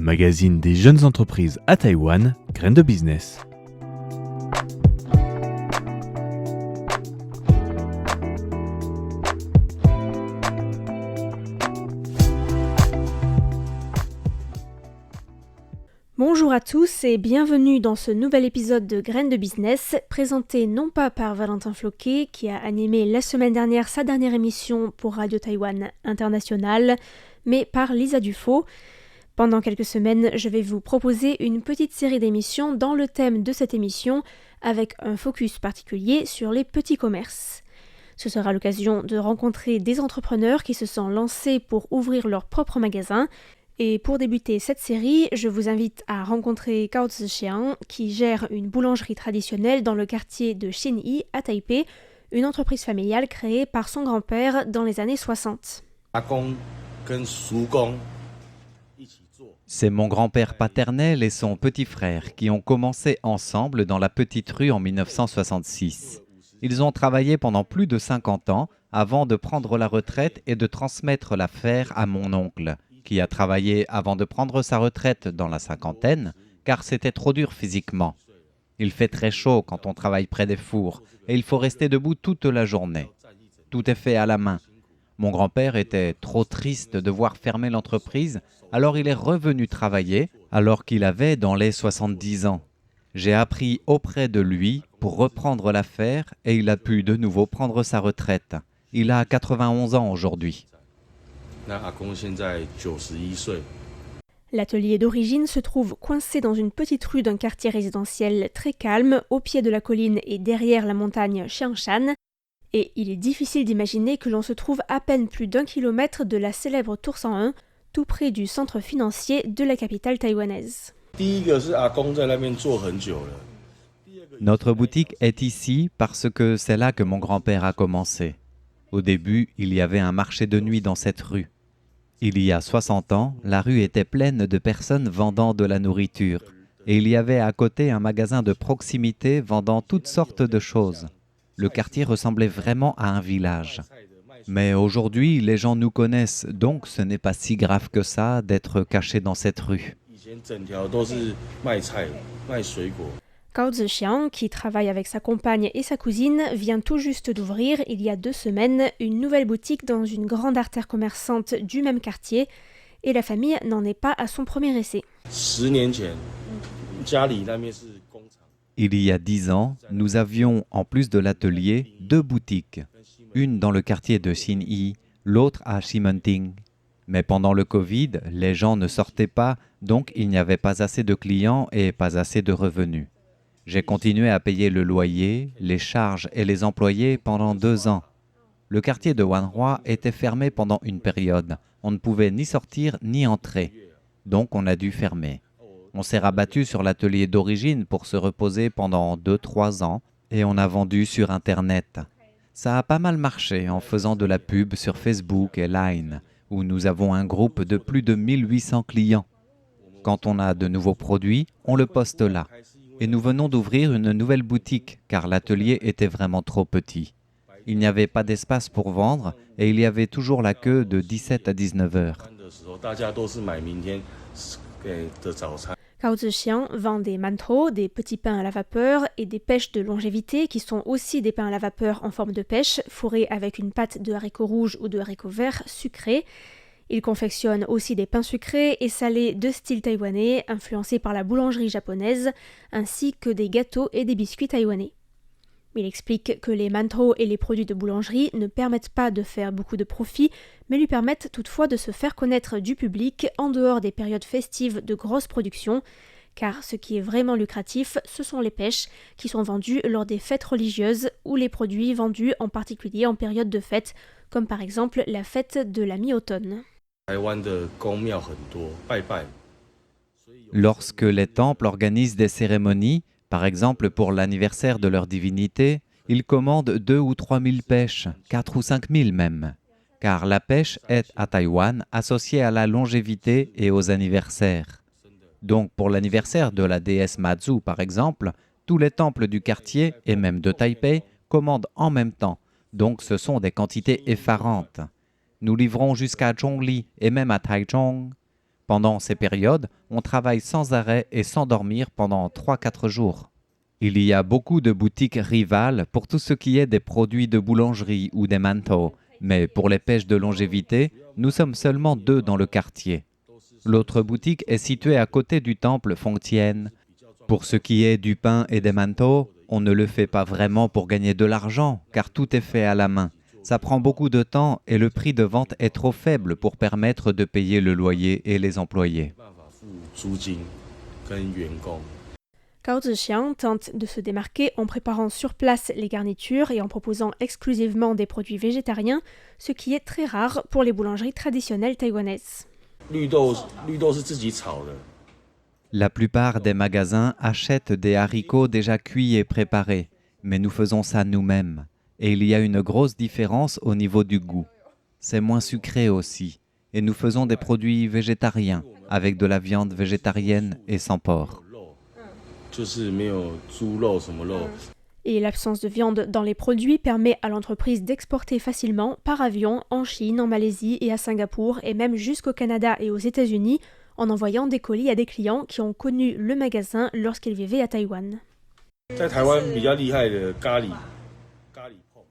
magazine des jeunes entreprises à Taïwan, Graines de Business. Bonjour à tous et bienvenue dans ce nouvel épisode de Graines de Business, présenté non pas par Valentin Floquet, qui a animé la semaine dernière sa dernière émission pour Radio Taïwan International, mais par Lisa Dufaux. Pendant quelques semaines, je vais vous proposer une petite série d'émissions dans le thème de cette émission, avec un focus particulier sur les petits commerces. Ce sera l'occasion de rencontrer des entrepreneurs qui se sont lancés pour ouvrir leur propre magasin. Et pour débuter cette série, je vous invite à rencontrer Cao Zixiang, qui gère une boulangerie traditionnelle dans le quartier de Xinyi à Taipei, une entreprise familiale créée par son grand-père dans les années 60. C'est mon grand-père paternel et son petit frère qui ont commencé ensemble dans la petite rue en 1966. Ils ont travaillé pendant plus de 50 ans avant de prendre la retraite et de transmettre l'affaire à mon oncle, qui a travaillé avant de prendre sa retraite dans la cinquantaine, car c'était trop dur physiquement. Il fait très chaud quand on travaille près des fours, et il faut rester debout toute la journée. Tout est fait à la main. Mon grand-père était trop triste de voir fermer l'entreprise, alors il est revenu travailler, alors qu'il avait dans les 70 ans. J'ai appris auprès de lui pour reprendre l'affaire, et il a pu de nouveau prendre sa retraite. Il a 91 ans aujourd'hui. L'atelier d'origine se trouve coincé dans une petite rue d'un quartier résidentiel très calme, au pied de la colline et derrière la montagne Xiangshan. Et il est difficile d'imaginer que l'on se trouve à peine plus d'1 kilomètre de la célèbre Tour 101, tout près du centre financier de la capitale taïwanaise. Notre boutique est ici parce que c'est là que mon grand-père a commencé. Au début, il y avait un marché de nuit dans cette rue. Il y a 60 ans, la rue était pleine de personnes vendant de la nourriture. Et il y avait à côté un magasin de proximité vendant toutes sortes de choses. Le quartier ressemblait vraiment à un village. Mais aujourd'hui, les gens nous connaissent, donc ce n'est pas si grave que ça d'être caché dans cette rue. Cao Zixiang, qui travaille avec sa compagne et sa cousine, vient tout juste d'ouvrir, il y a 2 semaines, une nouvelle boutique dans une grande artère commerçante du même quartier. Et la famille n'en est pas à son premier essai. Il y a 10 ans, nous avions, en plus de l'atelier, 2 boutiques. Une dans le quartier de Xinyi, l'autre à Ximenting. Mais pendant le Covid, les gens ne sortaient pas, donc il n'y avait pas assez de clients et pas assez de revenus. J'ai continué à payer le loyer, les charges et les employés pendant 2 ans. Le quartier de Wanhua était fermé pendant une période. On ne pouvait ni sortir ni entrer. Donc on a dû fermer. On s'est rabattu sur l'atelier d'origine pour se reposer pendant 2-3 ans et on a vendu sur Internet. Ça a pas mal marché en faisant de la pub sur Facebook et Line, où nous avons un groupe de plus de 1800 clients. Quand on a de nouveaux produits, on le poste là. Et nous venons d'ouvrir une nouvelle boutique car l'atelier était vraiment trop petit. Il n'y avait pas d'espace pour vendre et il y avait toujours la queue de 17 à 19 heures. Cao Zixiang vend des mantou, des petits pains à la vapeur et des pêches de longévité qui sont aussi des pains à la vapeur en forme de pêche, fourrés avec une pâte de haricots rouges ou de haricots verts sucrés. Il confectionne aussi des pains sucrés et salés de style taïwanais, influencés par la boulangerie japonaise, ainsi que des gâteaux et des biscuits taïwanais. Il explique que les mantou et les produits de boulangerie ne permettent pas de faire beaucoup de profit, mais lui permettent toutefois de se faire connaître du public en dehors des périodes festives de grosse production, car ce qui est vraiment lucratif, ce sont les pêches qui sont vendues lors des fêtes religieuses ou les produits vendus en particulier en période de fête, comme par exemple la fête de la mi-automne. Lorsque les temples organisent des cérémonies, par exemple pour l'anniversaire de leur divinité, ils commandent 2 ou 3 000 pêches, 4 ou 5 000 même. Car la pêche est à Taïwan associée à la longévité et aux anniversaires. Donc pour l'anniversaire de la déesse Mazu par exemple, tous les temples du quartier et même de Taipei commandent en même temps. Donc ce sont des quantités effarantes. Nous livrons jusqu'à Zhongli et même à Taichung. Pendant ces périodes, on travaille sans arrêt et sans dormir pendant 3-4 jours. Il y a beaucoup de boutiques rivales pour tout ce qui est des produits de boulangerie ou des manteaux, mais pour les pêches de longévité, nous sommes seulement 2 dans le quartier. L'autre boutique est située à côté du temple Fengtian. Pour ce qui est du pain et des manteaux, on ne le fait pas vraiment pour gagner de l'argent, car tout est fait à la main. Ça prend beaucoup de temps et le prix de vente est trop faible pour permettre de payer le loyer et les employés. Gao Zixiang tente de se démarquer en préparant sur place les garnitures et en proposant exclusivement des produits végétariens, ce qui est très rare pour les boulangeries traditionnelles taïwanaises. La plupart des magasins achètent des haricots déjà cuits et préparés, mais nous faisons ça nous-mêmes. Et il y a une grosse différence au niveau du goût. C'est moins sucré aussi. Et nous faisons des produits végétariens, avec de la viande végétarienne et sans porc. Et l'absence de viande dans les produits permet à l'entreprise d'exporter facilement par avion en Chine, en Malaisie et à Singapour, et même jusqu'au Canada et aux États-Unis, en envoyant des colis à des clients qui ont connu le magasin lorsqu'ils vivaient à Taïwan.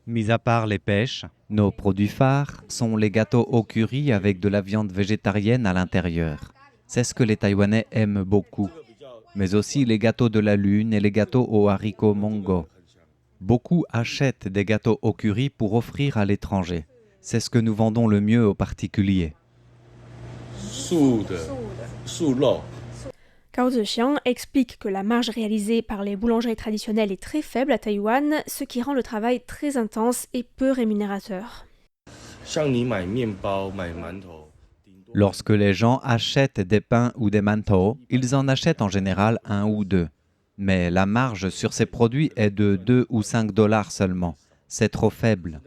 Mis à part les pêches, nos produits phares sont les gâteaux au curry avec de la viande végétarienne à l'intérieur. C'est ce que les Taïwanais aiment beaucoup. Mais aussi les gâteaux de la lune et les gâteaux aux haricots mongo. Beaucoup achètent des gâteaux au curry pour offrir à l'étranger. C'est ce que nous vendons le mieux aux particuliers. Gao Zixiang explique que la marge réalisée par les boulangeries traditionnelles est très faible à Taïwan, ce qui rend le travail très intense et peu rémunérateur. Lorsque les gens achètent des pains ou des manteaux, ils en achètent en général 1 ou 2. Mais la marge sur ces produits est de 2 ou 5 dollars seulement. C'est trop faible.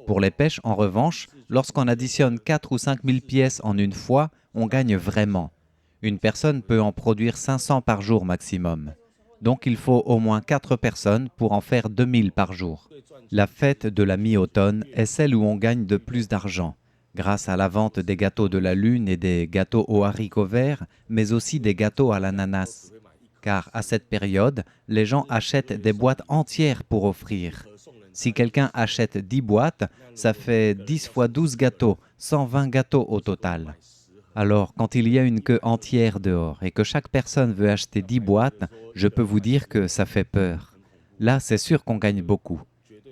Pour les pêches, en revanche, lorsqu'on additionne 4 ou 5 000 pièces en une fois, on gagne vraiment. Une personne peut en produire 500 par jour maximum. Donc il faut au moins 4 personnes pour en faire 2000 par jour. La fête de la mi-automne est celle où on gagne de plus d'argent, grâce à la vente des gâteaux de la lune et des gâteaux aux haricots verts, mais aussi des gâteaux à l'ananas. Car à cette période, les gens achètent des boîtes entières pour offrir. Si quelqu'un achète 10 boîtes, ça fait 10 fois 12 gâteaux, 120 gâteaux au total. Alors, quand il y a une queue entière dehors et que chaque personne veut acheter 10 boîtes, je peux vous dire que ça fait peur. Là, c'est sûr qu'on gagne beaucoup.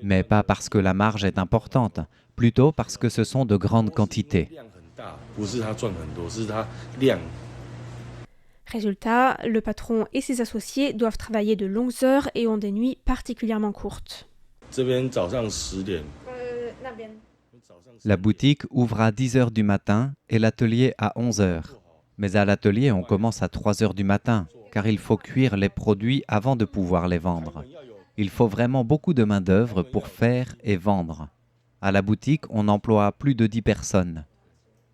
Mais pas parce que la marge est importante, plutôt parce que ce sont de grandes quantités. Résultat, le patron et ses associés doivent travailler de longues heures et ont des nuits particulièrement courtes. La boutique ouvre à 10 h du matin et l'atelier à 11 h. Mais à l'atelier, on commence à 3 h du matin, car il faut cuire les produits avant de pouvoir les vendre. Il faut vraiment beaucoup de main-d'œuvre pour faire et vendre. À la boutique, on emploie plus de 10 personnes.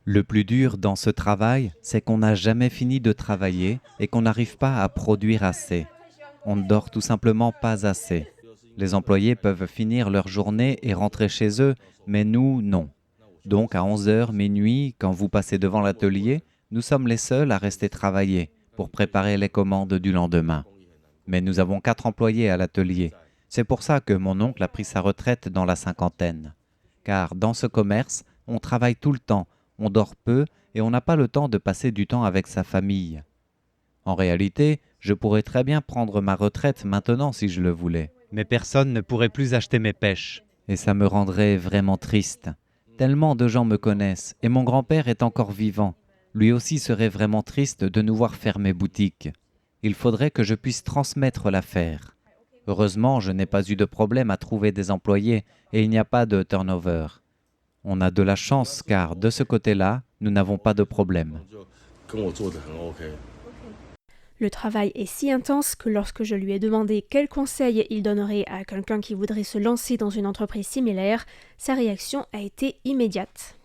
Le plus dur dans ce travail, c'est qu'on n'a jamais fini de travailler et qu'on n'arrive pas à produire assez. On ne dort tout simplement pas assez. Les employés peuvent finir leur journée et rentrer chez eux, mais nous, non. Donc à 11 h, minuit, quand vous passez devant l'atelier, nous sommes les seuls à rester travailler pour préparer les commandes du lendemain. Mais nous avons 4 employés à l'atelier. C'est pour ça que mon oncle a pris sa retraite dans la cinquantaine. Car dans ce commerce, on travaille tout le temps, on dort peu et on n'a pas le temps de passer du temps avec sa famille. En réalité, je pourrais très bien prendre ma retraite maintenant si je le voulais. Mais personne ne pourrait plus acheter mes pêches. Et ça me rendrait vraiment triste. Tellement de gens me connaissent et mon grand-père est encore vivant. Lui aussi serait vraiment triste de nous voir fermer boutique. Il faudrait que je puisse transmettre l'affaire. Heureusement, je n'ai pas eu de problème à trouver des employés et il n'y a pas de turnover. On a de la chance car de ce côté-là, nous n'avons pas de problème. Le travail est si intense que lorsque je lui ai demandé quel conseil il donnerait à quelqu'un qui voudrait se lancer dans une entreprise similaire, sa réaction a été immédiate.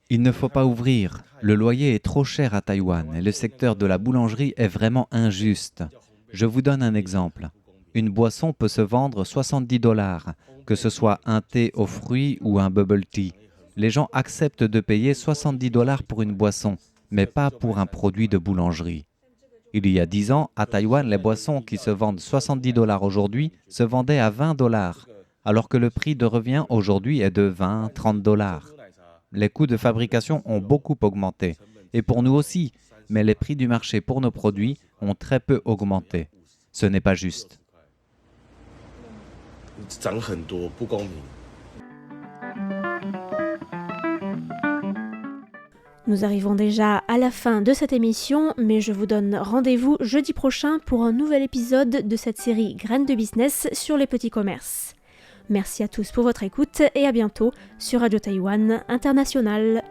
Il ne faut pas ouvrir. Le loyer est trop cher à Taïwan et le secteur de la boulangerie est vraiment injuste. Je vous donne un exemple. Une boisson peut se vendre 70 $, que ce soit un thé aux fruits ou un bubble tea. Les gens acceptent de payer 70 $ pour une boisson, mais pas pour un produit de boulangerie. Il y a 10 ans, à Taïwan, les boissons qui se vendent 70 $ aujourd'hui se vendaient à 20 $, alors que le prix de revient aujourd'hui est de 20, 30 $. Les coûts de fabrication ont beaucoup augmenté, et pour nous aussi, mais les prix du marché pour nos produits ont très peu augmenté. Ce n'est pas juste. Nous arrivons déjà à la fin de cette émission, mais je vous donne rendez-vous jeudi prochain pour un nouvel épisode de cette série Graines de business sur les petits commerces. Merci à tous pour votre écoute et à bientôt sur Radio Taïwan International.